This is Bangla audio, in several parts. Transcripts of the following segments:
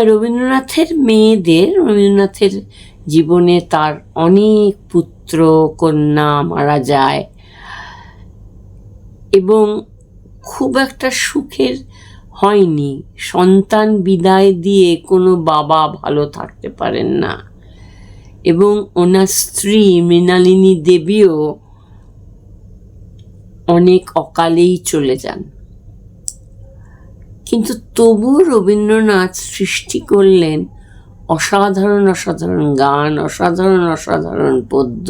রবীন্দ্রনাথের জীবনে তার অনেক পুত্র কন্যা মারা যায় এবং খুব একটা সুখের হয়নি। সন্তান বিদায় দিয়ে কোনো বাবা ভালো থাকতে পারেন না এবং ওনার স্ত্রী মৃণালিনী দেবীও অনেক অকালেই চলে যান। কিন্তু তবু রবীন্দ্রনাথ সৃষ্টি করলেন অসাধারণ অসাধারণ গান, অসাধারণ অসাধারণ পদ্য,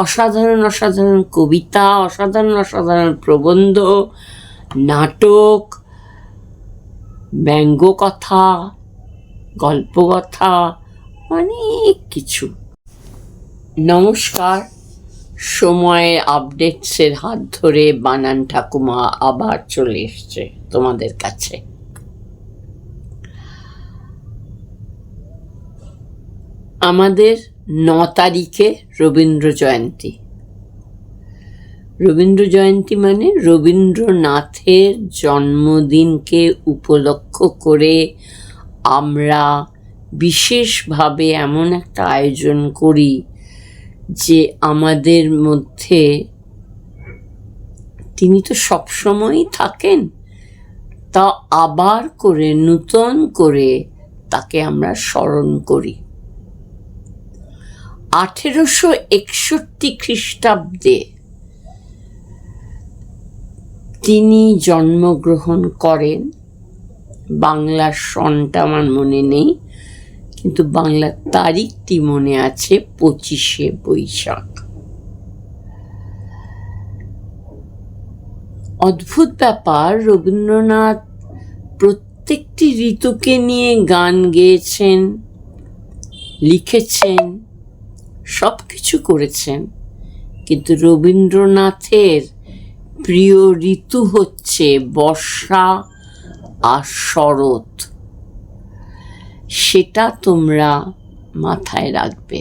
অসাধারণ অসাধারণ কবিতা, অসাধারণ অসাধারণ প্রবন্ধ, নাটক, ব্যঙ্গকথা, গল্পকথা, অনেক কিছু। নমস্কার, সময়ের আপডেটসের হাত ধরে বানান ঠাকুমা আবার চলে এসছে তোমাদের কাছে। আমাদের 9 তারিখে রবীন্দ্র জয়ন্তী। রবীন্দ্র জয়ন্তী মানে রবীন্দ্রনাথের জন্মদিনকে উপলক্ষ করে আমরা বিশেষভাবে এমন একটা আয়োজন করি যে আমাদের মধ্যে তিনি তো সবসময়ই থাকেন, তা আবার করে নূতন করে তাকে আমরা স্মরণ করি। 1861 খ্রিস্টাব্দে তিনি জন্মগ্রহণ করেন। বাংলার সনটা আমার মনে নেই, কিন্তু বাংলার তারিখটি মনে আছে 25শে বৈশাখ। অদ্ভুত ব্যাপার, রবীন্দ্রনাথ প্রত্যেকটি ঋতুকে নিয়ে গান গেয়েছেন, লিখেছেন, সব কিছু করেছেন, কিন্তু রবীন্দ্রনাথের প্রিয় ঋতু হচ্ছে বর্ষা আর শরৎ। সেটা তোমরা মাথায় রাখবে।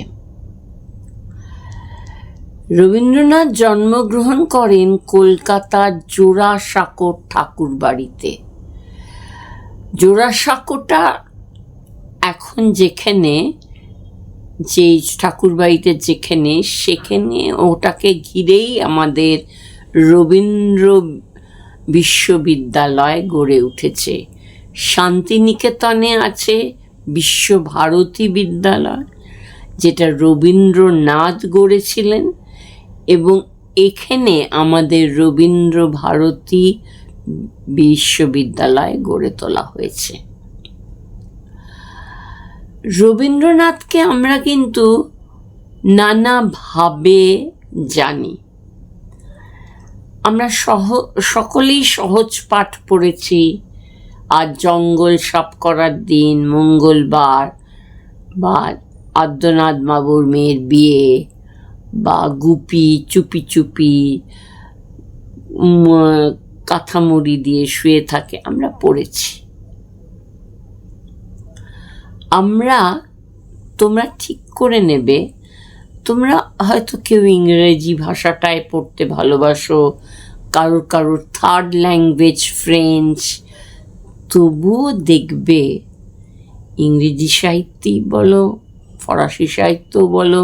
রবীন্দ্রনাথ জন্মগ্রহণ করেন কলকাতার জোড়াসাঁকোর ঠাকুর বাড়িতে। জোড়াসাঁকোটা এখন যেখানে, যে ঠাকুর বাড়িতে যেখানে, সেখানে ওটাকে ঘিরেই আমাদের রবীন্দ্র বিশ্ববিদ্যালয় গড়ে উঠেছে। শান্তিনিকেতনে আছে বিশ্বভারতী বিদ্যালয়, যেটা রবীন্দ্রনাথ গড়েছিলেন, এবং এখানে আমাদের রবীন্দ্র ভারতী বিশ্ববিদ্যালয় গড়ে তোলা হয়েছে। রবীন্দ্রনাথকে আমরা কিন্তু নানাভাবে জানি। আমরা সকলেই সহজ পাঠ পড়েছি। আজ জঙ্গল সাফ করার দিন, মঙ্গলবার, বা আদ্যনাথ বাবুর মেয়ের বিয়ে, বা গুপি চুপি চুপি কাঁথামুড়ি দিয়ে শুয়ে থাকে, আমরা পড়েছি। তোমরা ঠিক করে নেবে, তোমরা হয়তো কেউ ইংরেজি ভাষাটায় পড়তে ভালোবাসো, কারোর থার্ড ল্যাঙ্গুয়েজ ফ্রেঞ্চ, তবুও দেখবে ইংরেজি সাহিত্যই বলো, ফরাসি সাহিত্য বলো,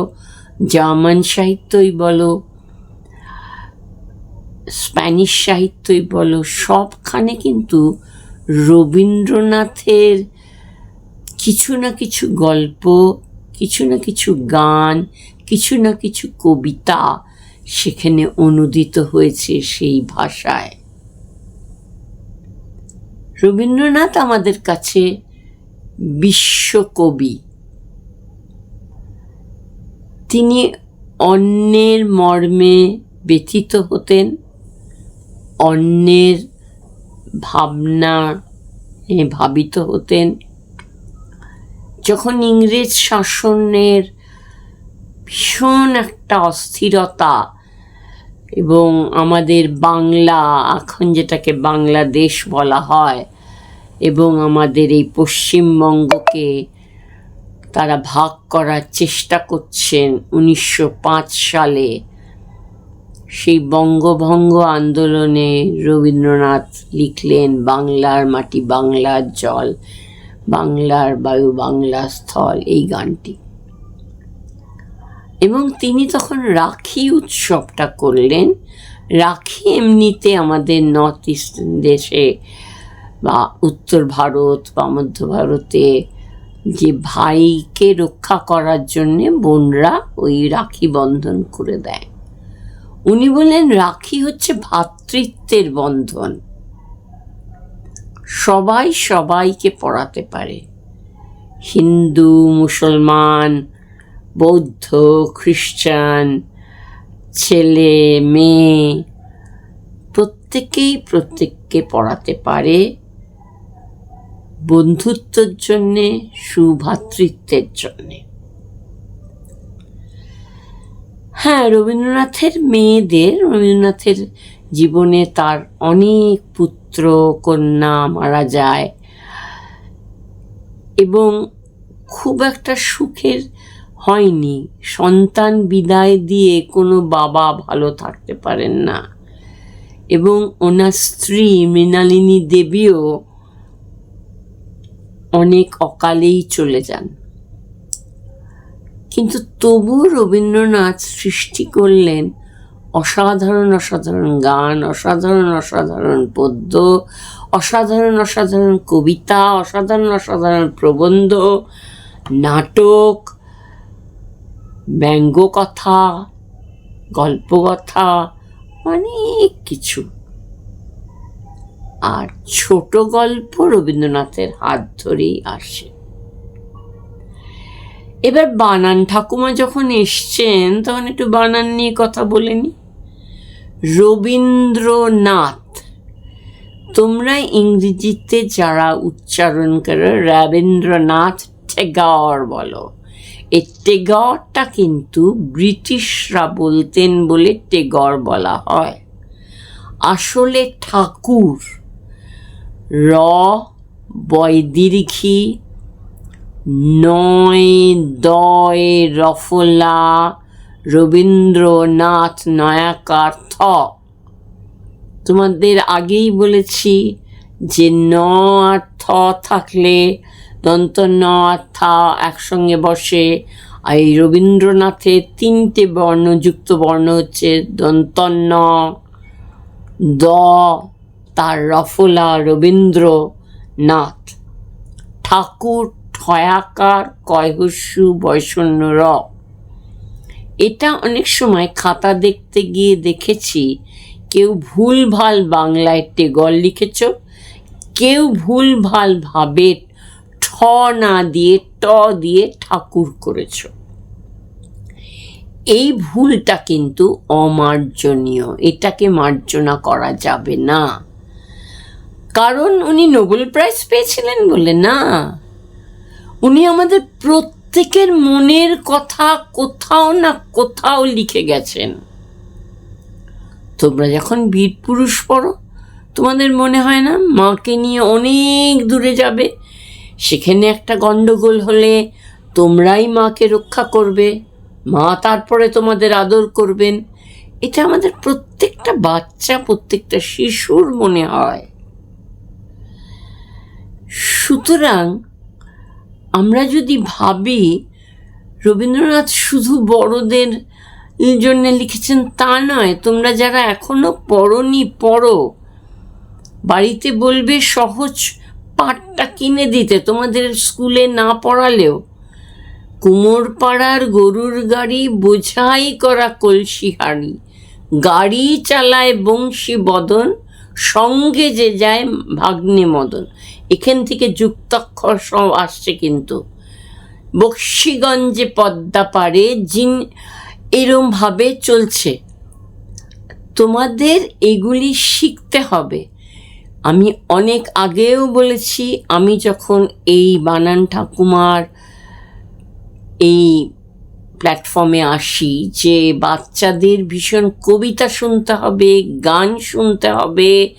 জার্মান সাহিত্যই বলো, স্প্যানিশ সাহিত্যই বলো, সবখানে কিন্তু রবীন্দ্রনাথের কিছু না কিছু গল্প, কিছু না কিছু গান, কিছু না কিছু কবিতা সেখানে অনুদিত হয়েছে সেই ভাষায়। রবীন্দ্রনাথ আমাদের কাছে বিশ্বকবি। তিনি অন্যের মর্মে ব্যথিত হতেন, অন্যের ভাবনা ভাবিত হতেন। যখন ইংরেজ শাসনের ভীষণ একটা অস্থিরতা এবং আমাদের বাংলা, এখন যেটাকে বাংলাদেশ বলা হয়, এবং আমাদের এই পশ্চিমবঙ্গকে তারা ভাগ করার চেষ্টা করছেন 1905 সালে, সেই বঙ্গভঙ্গ আন্দোলনে রবীন্দ্রনাথ লিখলেন বাংলার মাটি বাংলার জল। বাংলার বায়ু বাংলা স্থল, এই গানটি। এবং তিনি তখন রাখি উৎসবটা করলেন। রাখি এমনিতে আমাদের নর্থ ইস্টার্ন দেশে বা উত্তর ভারত বা মধ্য ভারতে যে ভাইকে রক্ষা করার জন্যে বোনরা ওই রাখি বন্ধন করে দেয়। উনি বললেন রাখি হচ্ছে ভ্রাতৃত্বের বন্ধন, সবাই সবাইকে পড়াতে পারে, হিন্দু, মুসলমান, বৌদ্ধ, খ্রিস্টান, ছেলে মেয়ে প্রত্যেকেই প্রত্যেককে পড়াতে পারে, বন্ধুত্বের জন্যে, সুভ্রাতৃত্বের জন্যে। হ্যাঁ, রবীন্দ্রনাথের জীবনে তার অনেক পুত্র কন্যা মারা যায় এবং খুব একটা সুখের হয়নি। সন্তান বিদায় দিয়ে কোনো বাবা ভালো থাকতে পারেন না। এবং ওনার স্ত্রী মৃণালিনী দেবীও অনেক অকালেই চলে যান। কিন্তু তবু রবীন্দ্রনাথ সৃষ্টি করলেন অসাধারণ অসাধারণ গান, অসাধারণ অসাধারণ পদ্য, অসাধারণ অসাধারণ কবিতা, অসাধারণ অসাধারণ প্রবন্ধ, নাটক, ব্যঙ্গকথা, গল্পকথা, অনেক কিছু। আর ছোট গল্প রবীন্দ্রনাথের হাত ধরেই আসে। এবার বানান ঠাকুমা যখন এসছেন তখন একটু বানান নিয়ে কথা বলে নি। রবীন্দ্রনাথ, তোমরা ইংরেজিতে যারা উচ্চারণ করো রবীন্দ্রনাথ টেগর বলো। এই টেগরটা কিন্তু ব্রিটিশরা বলতেন বলে টেগর বলা হয়। আসলে ঠাকুর, র বয়দীর্ঘী, নয় দয় রফলা, রবীন্দ্রনাথ নয়াকার থ। তোমাদের আগেই বলেছি যে ন আর থ থাকলে দন্ত ন আর থা একসঙ্গে বসে। আর এই রবীন্দ্রনাথের তিনটে বর্ণযুক্ত বর্ণ হচ্ছে দন্ত ন, দ, তার রফলা রবীন্দ্রনাথ। ঠাকুর ঠয়াকার কয়হস্যু বয়শূন্য র। এটা অনেক সময় খাতা দেখতে গিয়ে দেখেছি কেউ ভুলভাল বাংলায় টেগর লিখেছ, কেউ ভুলভাল ভাবে ঠ না দিয়ে ট দিয়ে ঠাকুর করেছ। এই ভুলটা কিন্তু অমার্জনীয়, এটাকে মার্জনা করা যাবে না। কারণ উনি নোবেল প্রাইজ পেয়েছিলেন বলে না, উনি আমাদের প্রত্যেকের মনের কথা কোথাও না কোথাও লিখে গেছেন। তোমরা যখন বীরপুরুষ পড়ো তোমাদের মনে হয় না মাকে নিয়ে অনেক দূরে যাবে, সেখানে একটা গন্ডগোল হলে তোমরাই মাকে রক্ষা করবে, মা তারপরে তোমাদের আদর করবেন। এটা আমাদের প্রত্যেকটা বাচ্চা, প্রত্যেকটা শিশুর মনে হয়। সুতরাং আমরা যদি ভাবি রবীন্দ্রনাথ শুধু বড়দের জন্য লিখেছেন তা নয়, তোমরা যারা এখনো পড়নি পড়ো, বাড়িতে বলবে সহজ পাঠটা কিনে দিতে, তোমাদের স্কুলে না পড়ালেও। কুমোরপাড়ার গরুর গাড়ি বোঝাই করা কলসি হাড়ি, গাড়ি চালায় বংশী বদন, সঙ্গে যে যায় ভাগ্নে মদন। এখান থেকে যুক্তাক্ষর সব আসছে কিন্তু। বক্সিগঞ্জে পদ্মা পারে জিন, এরম ভাবে চলছে। তোমাদের এগুলি শিখতে হবে। আমি অনেক আগেও বলেছি, আমি যখন এই বানান ঠাকুমার এই প্ল্যাটফর্মে আসি যে বাচ্চাদের ভীষণ কবিতা শুনতে হবে, গান শুনতে হবে,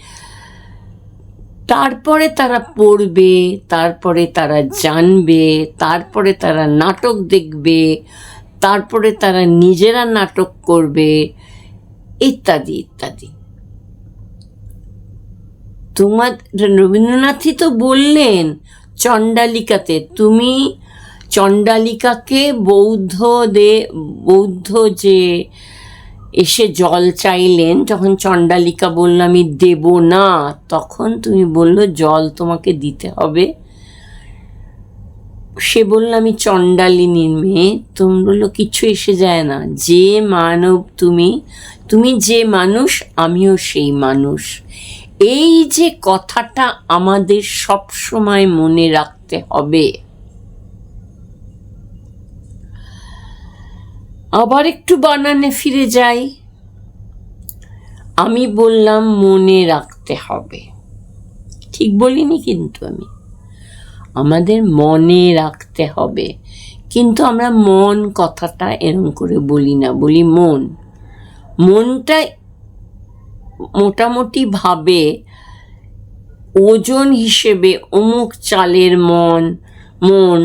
তারপরে তারা পড়বে, তারপরে তারা জানবে, তারপরে তারা নাটক দেখবে, তারপরে তারা নিজেরা নাটক করবে, ইত্যাদি ইত্যাদি। তোমার রবীন্দ্রনাথই তো বললেন চণ্ডালিকাতে তুমি চণ্ডালিকাকে বৌদ্ধ যে এসে জল চাইলেন, যখন চণ্ডালিকা বলল আমি দেব না, তখন তুমি বললো জল তোমাকে দিতে হবে। সে বলল আমি চণ্ডালিনীর মেয়ে। তুমি বললো কিছু এসে যায় না, যে মানব তুমি যে মানুষ আমিও সেই মানুষ। এই যে কথাটা আমাদের সব সময় মনে রাখতে হবে। আবার একটু বানানে ফিরে যাই। আমি বললাম মনে রাখতে হবে, ঠিক বলিনি কিন্তু আমি, আমাদের মনে রাখতে হবে। কিন্তু আমরা মন কথাটা এরম করে বলি না, বলি মন। মনটা মোটামুটি ভাবে ওজন হিসেবে অমুক চালের মন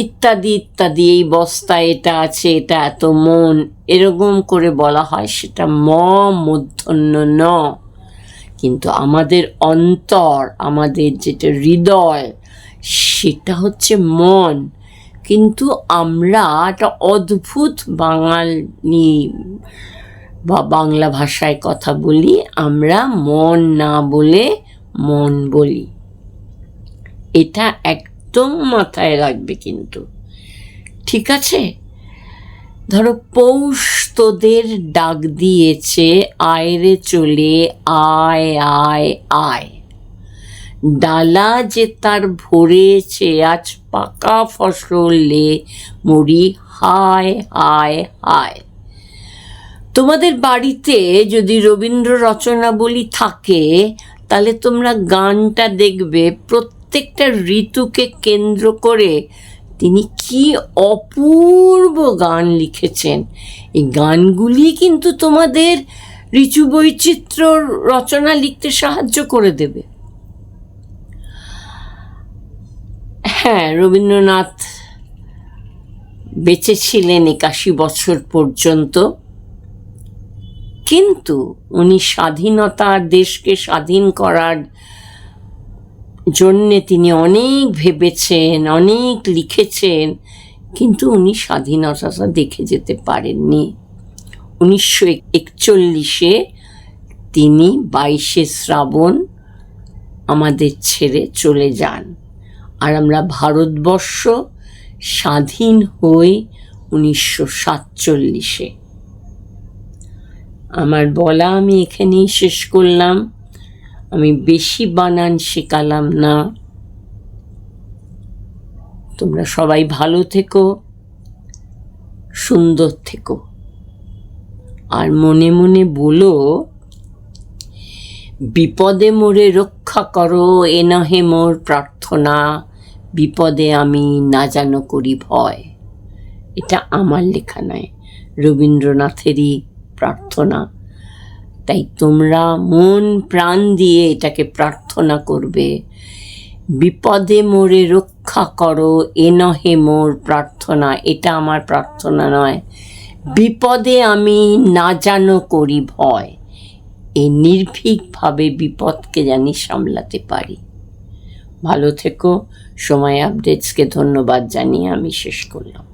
ইত্যাদি ইত্যাদি, এই বস্তায় এটা আছে, এটা এত মন, এরকম করে বলা হয়। সেটা মূর্ধন্য ন। কিন্তু আমাদের অন্তর, আমাদের যেটা হৃদয়, সেটা হচ্ছে মন। কিন্তু আমরা একটা অদ্ভুত বাঙালি বা বাংলা ভাষায় কথা বলি, আমরা মন না বলে মন বলি। এটা একদম মাথায় রাখবে কিন্তু, ঠিক আছে? ধরো পৌষ তোদের ডাক দিয়েছে, আয় রে চলে আয় আয় আয়। ডালা যে তার ভরেছে, আজ পাকা ফসলে মরি হায় হায় হায়। তোমাদের বাড়িতে যদি রবীন্দ্র রচনাবলী থাকে, তাহলে তোমরা গানটা দেখবে প্রত্যেকটা ঋতুকে কেন্দ্র করে তিনি কি অপূর্ব গান লিখেছেন। এই গানগুলি কিন্তু তোমাদের ঋতু বৈচিত্র্য রচনা লিখতে সাহায্য করে দেবে। হ্যাঁ, রবীন্দ্রনাথ বেঁচে ছিলেন 81 বছর পর্যন্ত, কিন্তু উনি দেশকে স্বাধীন করার জন্যে তিনি অনেক ভেবেছেন, অনেক লিখেছেন, কিন্তু উনি স্বাধীনতাটা দেখে যেতে পারেননি। 1941 তিনি 22 শ্রাবণ আমাদের ছেড়ে চলে যান। আর আমরা ভারতবর্ষ স্বাধীন হই 1947। আমার বলা আমি এখানেই শেষ করলাম। আমি বেশি বানান শেখালাম না। তোমরা সবাই ভালো থেকো, সুন্দর থেকো। আর মনে মনে বলো, বিপদে মোরে রক্ষা করো, এ নহে মোর প্রার্থনা, বিপদে আমি না যেন করি ভয়। এটা আমার লেখা নয়, রবীন্দ্রনাথেরই প্রার্থনা। তাই তোমরা মন প্রাণ দিয়ে এটাকে প্রার্থনা করবে, বিপদে মোরে রক্ষা করো, এ নহে মোর প্রার্থনা। এটা আমার প্রার্থনা নয়, বিপদে আমি না যেন করি ভয়। এই নির্ভীকভাবে বিপদকে জানি সামলাতে পারি। ভালো থেকো। সময় আপডেটসকে ধন্যবাদ জানিয়ে আমি শেষ করলাম।